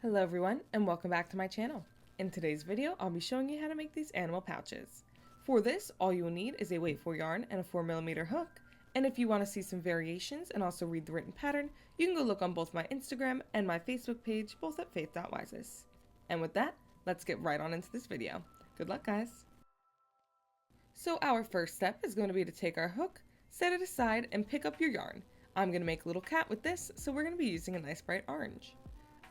Hello everyone and welcome back to my channel. In today's video, I'll be showing you how to make these animal pouches. For this, all you will need is a weight 4 yarn and a 4mm hook. And if you want to see some variations and also read the written pattern, you can go look on both my Instagram and my Facebook page, both at Faith.Wisest. And with that, let's get right on into this video. Good luck, guys. So our first step is going to be to take our hook, set it aside, and pick up your yarn. I'm going to make a little cat with this, so we're going to be using a nice bright orange.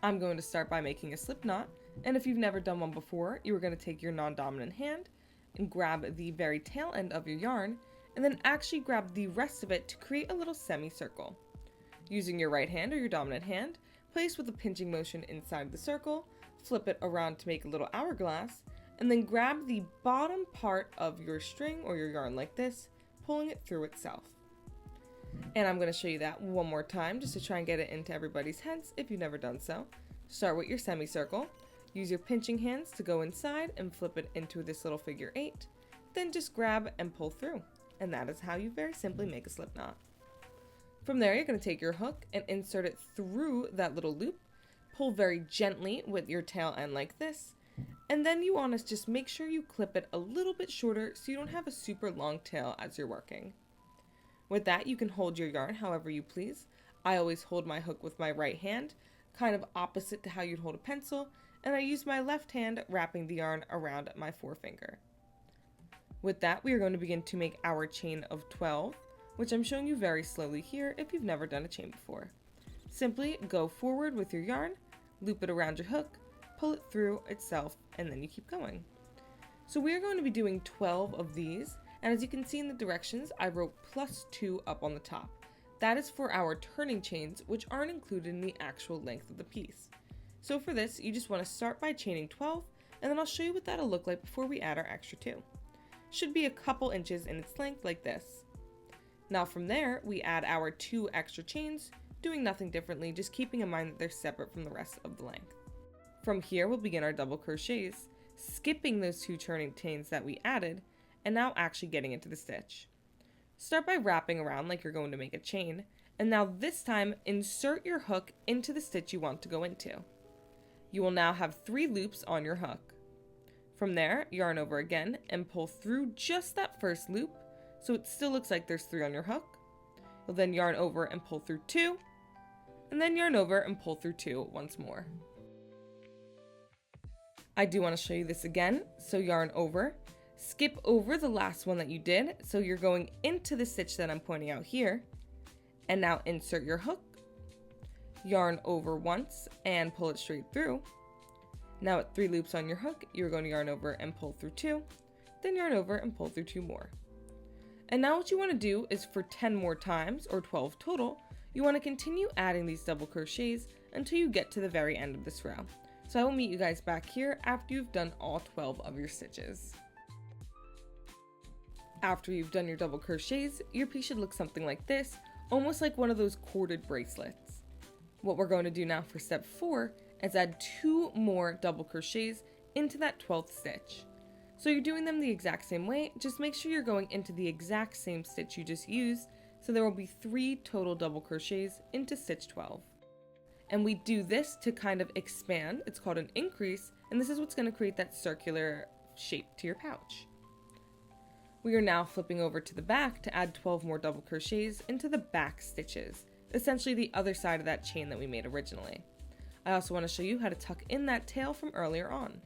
I'm going to start by making a slip knot, and if you've never done one before, you are going to take your non-dominant hand and grab the very tail end of your yarn, and then actually grab the rest of it to create a little semicircle. Using your right hand or your dominant hand, place with a pinching motion inside the circle, flip it around to make a little hourglass, and then grab the bottom part of your string or your yarn like this, pulling it through itself. And I'm going to show you that one more time just to try and get it into everybody's heads if you've never done so. Start with your semicircle, use your pinching hands to go inside and flip it into this little figure 8, then just grab and pull through. And that is how you very simply make a slip knot. From there, you're going to take your hook and insert it through that little loop, pull very gently with your tail end like this, and then you want to just make sure you clip it a little bit shorter so you don't have a super long tail as you're working. With that, you can hold your yarn however you please. I always hold my hook with my right hand, kind of opposite to how you'd hold a pencil, and I use my left hand wrapping the yarn around my forefinger. With that, we are going to begin to make our chain of 12, which I'm showing you very slowly here if you've never done a chain before. Simply go forward with your yarn, loop it around your hook, pull it through itself, and then you keep going. So we are going to be doing 12 of these. And as you can see in the directions, I wrote +2 up on the top. That is for our turning chains, which aren't included in the actual length of the piece. So for this, you just want to start by chaining 12, and then I'll show you what that'll look like before we add our extra 2. Should be a couple inches in its length like this. Now from there, we add our 2 extra chains, doing nothing differently, just keeping in mind that they're separate from the rest of the length. From here, we'll begin our double crochets, skipping those 2 turning chains that we added, and now actually getting into the stitch. Start by wrapping around like you're going to make a chain, and now this time insert your hook into the stitch you want to go into. You will now have 3 loops on your hook. From there, yarn over again and pull through just that first loop, so it still looks like there's 3 on your hook. You'll then yarn over and pull through 2, and then yarn over and pull through 2 once more. I do want to show you this again, so yarn over, skip over the last one that you did, so you're going into the stitch that I'm pointing out here, and now insert your hook, yarn over once and pull it straight through. Now at 3 loops on your hook, you're going to yarn over and pull through 2, then yarn over and pull through 2 more. And now what you want to do is for 10 more times, or 12 total, you want to continue adding these double crochets until you get to the very end of this row. So I will meet you guys back here after you've done all 12 of your stitches. After you've done your double crochets, your piece should look something like this, almost like one of those corded bracelets. What we're going to do now for step 4 is add 2 more double crochets into that 12th stitch. So you're doing them the exact same way, just make sure you're going into the exact same stitch you just used, so there will be 3 total double crochets into stitch 12. And we do this to kind of expand, it's called an increase, and this is what's going to create that circular shape to your pouch. We are now flipping over to the back to add 12 more double crochets into the back stitches, essentially the other side of that chain that we made originally. I also want to show you how to tuck in that tail from earlier on.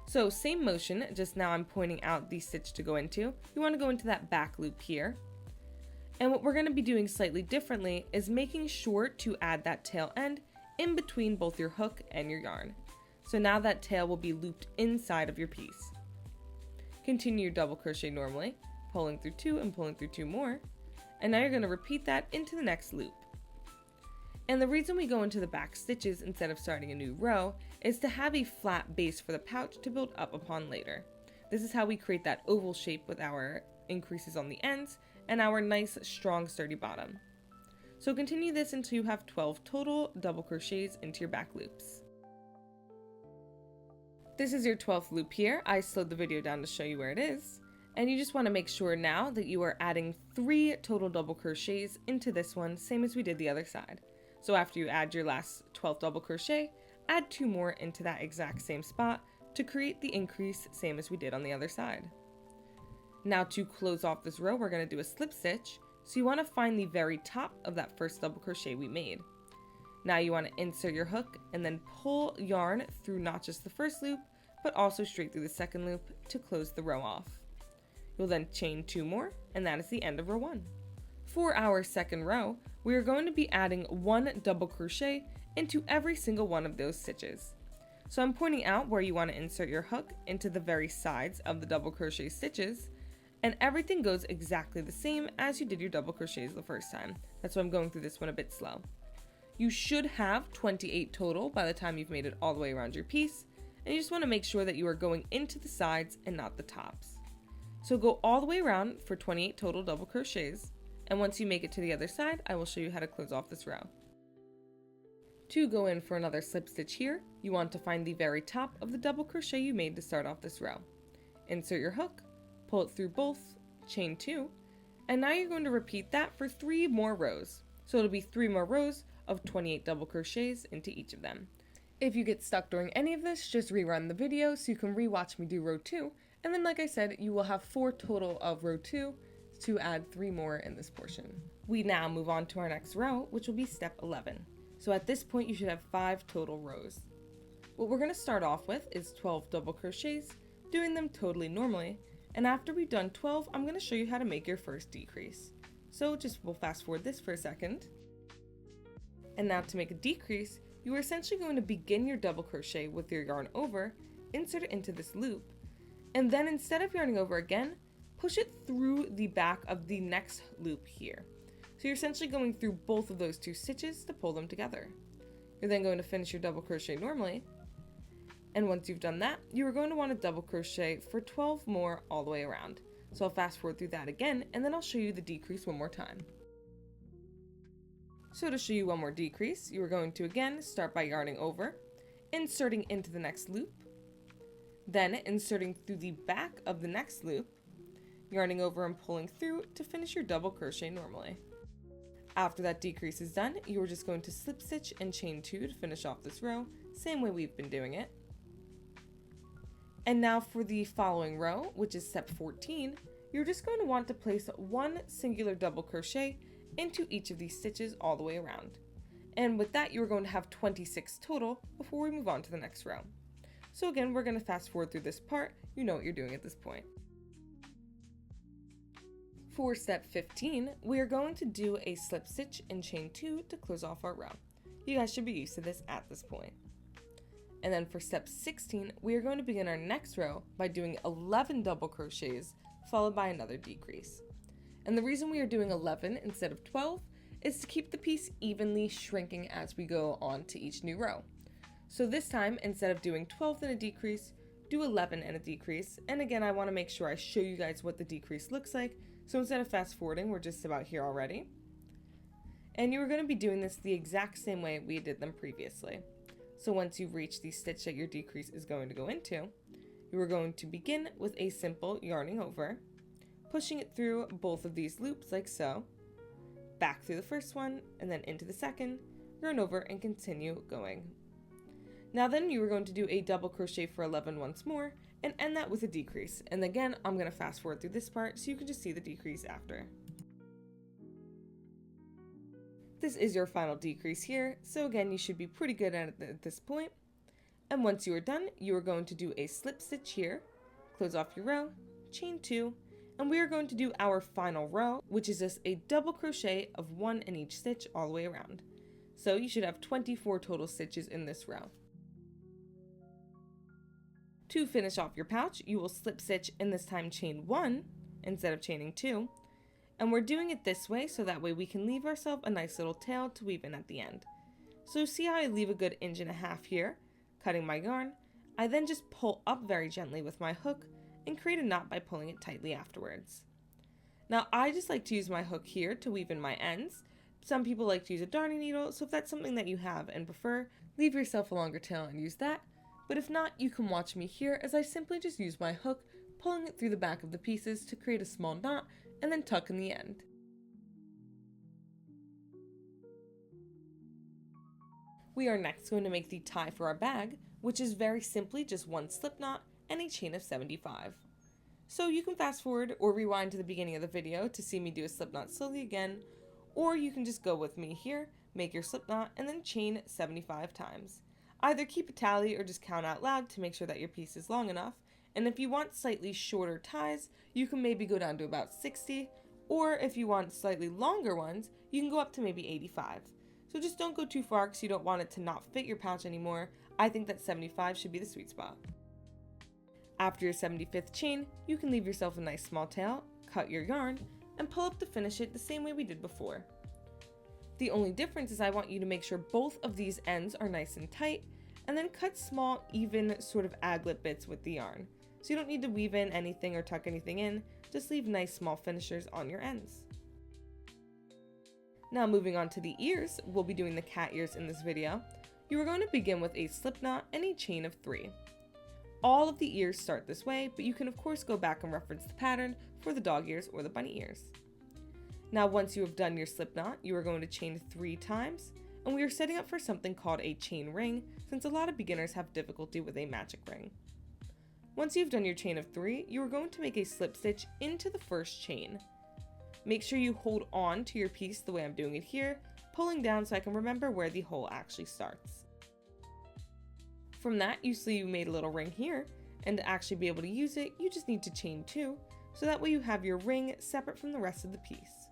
So same motion, just now I'm pointing out the stitch to go into. You want to go into that back loop here. And what we're going to be doing slightly differently is making sure to add that tail end in between both your hook and your yarn. So now that tail will be looped inside of your piece. Continue your double crochet normally, pulling through 2 and pulling through 2 more, and now you're going to repeat that into the next loop. And the reason we go into the back stitches instead of starting a new row is to have a flat base for the pouch to build up upon later. This is how we create that oval shape with our increases on the ends and our nice strong sturdy bottom. So continue this until you have 12 total double crochets into your back loops. This is your 12th loop here. I slowed the video down to show you where it is. And you just want to make sure now that you are adding 3 total double crochets into this one, same as we did the other side. So after you add your last 12th double crochet, add 2 more into that exact same spot to create the increase same as we did on the other side. Now to close off this row, we're going to do a slip stitch, so you want to find the very top of that first double crochet we made. Now you want to insert your hook and then pull yarn through not just the first loop, but also straight through the second loop to close the row off. You'll then chain 2 more, and that is the end of row 1. For our second row, we are going to be adding 1 double crochet into every single one of those stitches. So I'm pointing out where you want to insert your hook into the very sides of the double crochet stitches, and everything goes exactly the same as you did your double crochets the first time. That's why I'm going through this one a bit slow. You should have 28 total by the time you've made it all the way around your piece, and you just want to make sure that you are going into the sides and not the tops. So go all the way around for 28 total double crochets, and once you make it to the other side, I will show you how to close off this row. To go in for another slip stitch here, you want to find the very top of the double crochet you made to start off this row. Insert your hook, pull it through both, chain 2, and now you're going to repeat that for 3 more rows. So it'll be 3 more rows of 28 double crochets into each of them. If you get stuck during any of this, just rerun the video so you can rewatch me do row 2, and then like I said, you will have 4 total of row 2 to add 3 more in this portion. We now move on to our next row, which will be step 11. So at this point you should have 5 total rows. What we're going to start off with is 12 double crochets, doing them totally normally, and after we've done 12, I'm going to show you how to make your first decrease. So we'll fast forward this for a second. And now to make a decrease, you are essentially going to begin your double crochet with your yarn over, insert it into this loop, and then instead of yarning over again, push it through the back of the next loop here. So you're essentially going through both of those 2 stitches to pull them together. You're then going to finish your double crochet normally, and once you've done that, you are going to want to double crochet for 12 more all the way around. So I'll fast forward through that again, and then I'll show you the decrease one more time. So to show you one more decrease, you are going to again start by yarning over, inserting into the next loop, then inserting through the back of the next loop, yarning over and pulling through to finish your double crochet normally. After that decrease is done, you are just going to slip stitch and chain 2 to finish off this row, same way we've been doing it. And now for the following row, which is step 14, you're just going to want to place 1 singular double crochet into each of these stitches all the way around. And with that, you're going to have 26 total before we move on to the next row. So again, we're going to fast forward through this part. You know what you're doing at this point. For step 15, we are going to do a slip stitch and chain 2 to close off our row. You guys should be used to this at this point. And then for step 16, we are going to begin our next row by doing 11 double crochets followed by another decrease. And the reason we are doing 11 instead of 12 is to keep the piece evenly shrinking as we go on to each new row. So this time, instead of doing 12 and a decrease, do 11 and a decrease. And again, I want to make sure I show you guys what the decrease looks like. So instead of fast forwarding, we're just about here already. And you are going to be doing this the exact same way we did them previously. So once you reach the stitch that your decrease is going to go into, you are going to begin with a simple yarning over, pushing it through both of these loops like so, back through the first one, and then into the second, yarn over and continue going. Now then you are going to do a double crochet for 11 once more, and end that with a decrease. And again, I'm going to fast forward through this part so you can just see the decrease after. This is your final decrease here, so again, you should be pretty good at it at this point. And once you are done, you are going to do a slip stitch here, close off your row, chain 2, and we are going to do our final row, which is just a double crochet of 1 in each stitch all the way around. So you should have 24 total stitches in this row. To finish off your pouch, you will slip stitch and this time chain 1 instead of chaining 2. And we're doing it this way so that way we can leave ourselves a nice little tail to weave in at the end. So see how I leave a good 1.5 inches here, cutting my yarn. I then just pull up very gently with my hook and create a knot by pulling it tightly afterwards. Now I just like to use my hook here to weave in my ends. Some people like to use a darning needle, so if that's something that you have and prefer, leave yourself a longer tail and use that. But if not, you can watch me here as I simply just use my hook, pulling it through the back of the pieces to create a small knot and then tuck in the end. We are next going to make the tie for our bag, which is very simply just one slip knot and a chain of 75. So you can fast forward or rewind to the beginning of the video to see me do a slip knot slowly again, or you can just go with me here, make your slip knot, and then chain 75 times. Either keep a tally or just count out loud to make sure that your piece is long enough, and if you want slightly shorter ties, you can maybe go down to about 60, or if you want slightly longer ones, you can go up to maybe 85. So just don't go too far because you don't want it to not fit your pouch anymore. I think that 75 should be the sweet spot. After your 75th chain, you can leave yourself a nice small tail, cut your yarn, and pull up to finish it the same way we did before. The only difference is I want you to make sure both of these ends are nice and tight, and then cut small, even sort of aglet bits with the yarn. So you don't need to weave in anything or tuck anything in, just leave nice small finishers on your ends. Now moving on to the ears, we'll be doing the cat ears in this video. You are going to begin with a slip knot and a chain of 3. All of the ears start this way, but you can of course go back and reference the pattern for the dog ears or the bunny ears. Now once you have done your slip knot, you are going to chain 3 times, and we are setting up for something called a chain ring, since a lot of beginners have difficulty with a magic ring. Once you've done your chain of 3, you are going to make a slip stitch into the first chain. Make sure you hold on to your piece the way I'm doing it here, pulling down so I can remember where the hole actually starts. From that, you see you made a little ring here, and to actually be able to use it, you just need to chain 2, so that way you have your ring separate from the rest of the piece.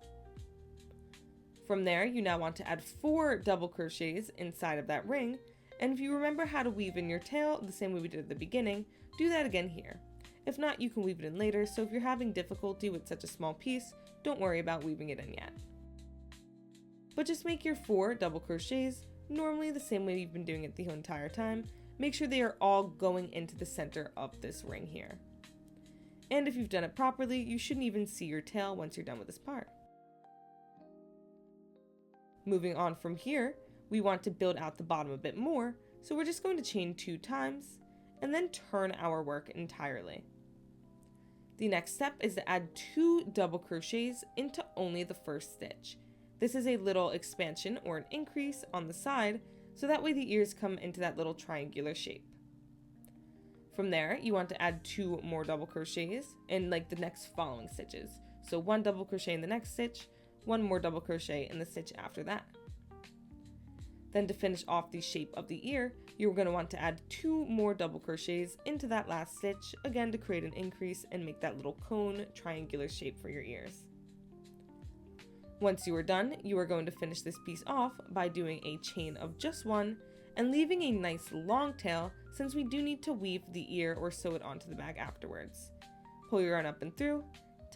From there, you now want to add 4 double crochets inside of that ring, and if you remember how to weave in your tail the same way we did at the beginning, do that again here. If not, you can weave it in later, so if you're having difficulty with such a small piece, don't worry about weaving it in yet. But just make your 4 double crochets, normally the same way you've been doing it the whole entire time. Make sure they are all going into the center of this ring here. And if you've done it properly, you shouldn't even see your tail once you're done with this part. Moving on from here, we want to build out the bottom a bit more, so we're just going to chain 2 times, and then turn our work entirely. The next step is to add 2 double crochets into only the first stitch. This is a little expansion or an increase on the side, so that way the ears come into that little triangular shape. From there, you want to add 2 more double crochets in like the next following stitches. So 1 double crochet in the next stitch, 1 more double crochet in the stitch after that. Then to finish off the shape of the ear, you're going to want to add 2 more double crochets into that last stitch, again to create an increase and make that little cone triangular shape for your ears. Once you are done, you are going to finish this piece off by doing a chain of just 1 and leaving a nice long tail, since we do need to weave the ear or sew it onto the bag afterwards. Pull your yarn up and through,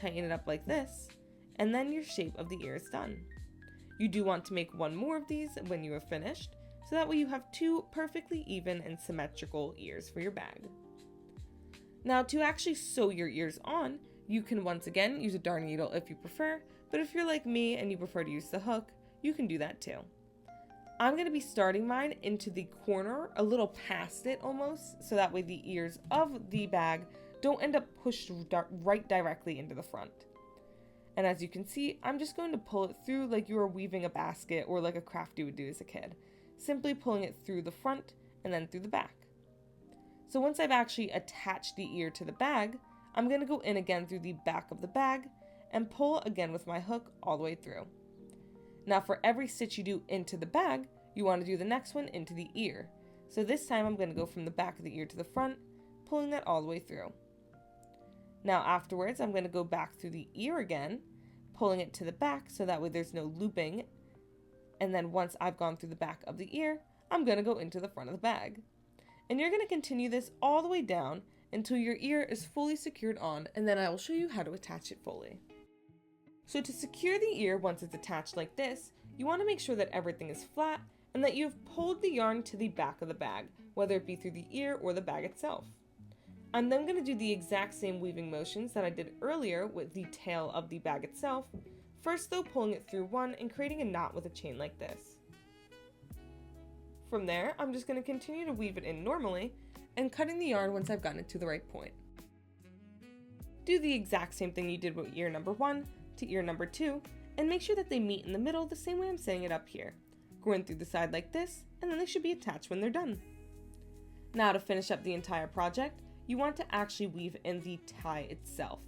tighten it up like this, and then your shape of the ear is done. You do want to make 1 more of these when you are finished, so that way you have 2 perfectly even and symmetrical ears for your bag. Now to actually sew your ears on, you can once again use a darning needle if you prefer, but if you're like me and you prefer to use the hook, you can do that too. I'm going to be starting mine into the corner, a little past it almost, so that way the ears of the bag don't end up pushed right directly into the front. And as you can see, I'm just going to pull it through like you were weaving a basket or like a craft you would do as a kid. Simply pulling it through the front and then through the back. So once I've actually attached the ear to the bag, I'm going to go in again through the back of the bag and pull again with my hook all the way through. Now for every stitch you do into the bag, you want to do the next one into the ear. So this time I'm going to go from the back of the ear to the front, pulling that all the way through. Now afterwards, I'm going to go back through the ear again, pulling it to the back so that way there's no looping. And then once I've gone through the back of the ear, I'm going to go into the front of the bag. And you're going to continue this all the way down until your ear is fully secured on, and then I will show you how to attach it fully. So to secure the ear once it's attached like this, you want to make sure that everything is flat and that you've pulled the yarn to the back of the bag, whether it be through the ear or the bag itself. I'm then going to do the exact same weaving motions that I did earlier with the tail of the bag itself, first though pulling it through 1 and creating a knot with a chain like this. From there, I'm just going to continue to weave it in normally and cutting the yarn once I've gotten it to the right point. Do the exact same thing you did with ear number 1 to ear number 2 and make sure that they meet in the middle the same way I'm setting it up here. Go in through the side like this and then they should be attached when they're done. Now to finish up the entire project, you want to actually weave in the tie itself.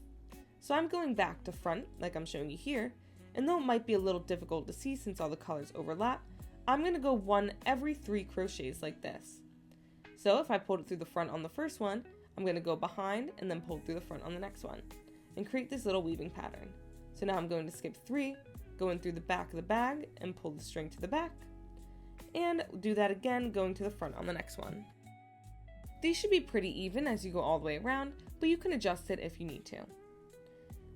So I'm going back to front like I'm showing you here, and though it might be a little difficult to see since all the colors overlap, I'm going to go 1 every 3 crochets like this. So if I pulled it through the front on the first one, I'm going to go behind and then pull through the front on the next one and create this little weaving pattern. So now I'm going to skip 3, go in through the back of the bag and pull the string to the back, and do that again going to the front on the next one. These should be pretty even as you go all the way around, but you can adjust it if you need to.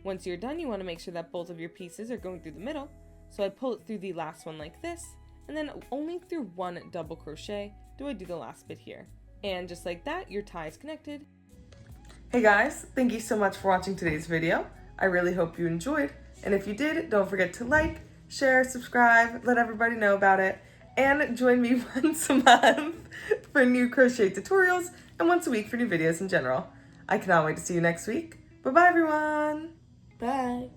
Once you're done, you want to make sure that both of your pieces are going through the middle, so I pull it through the last one like this, and then only through 1 double crochet do I do the last bit here. And just like that, your tie is connected. Hey guys, thank you so much for watching today's video. I really hope you enjoyed, and if you did, don't forget to like, share, subscribe, let everybody know about it, and join me once a month for new crochet tutorials and once a week for new videos in general. I cannot wait to see you next week. Bye-bye, everyone. Bye.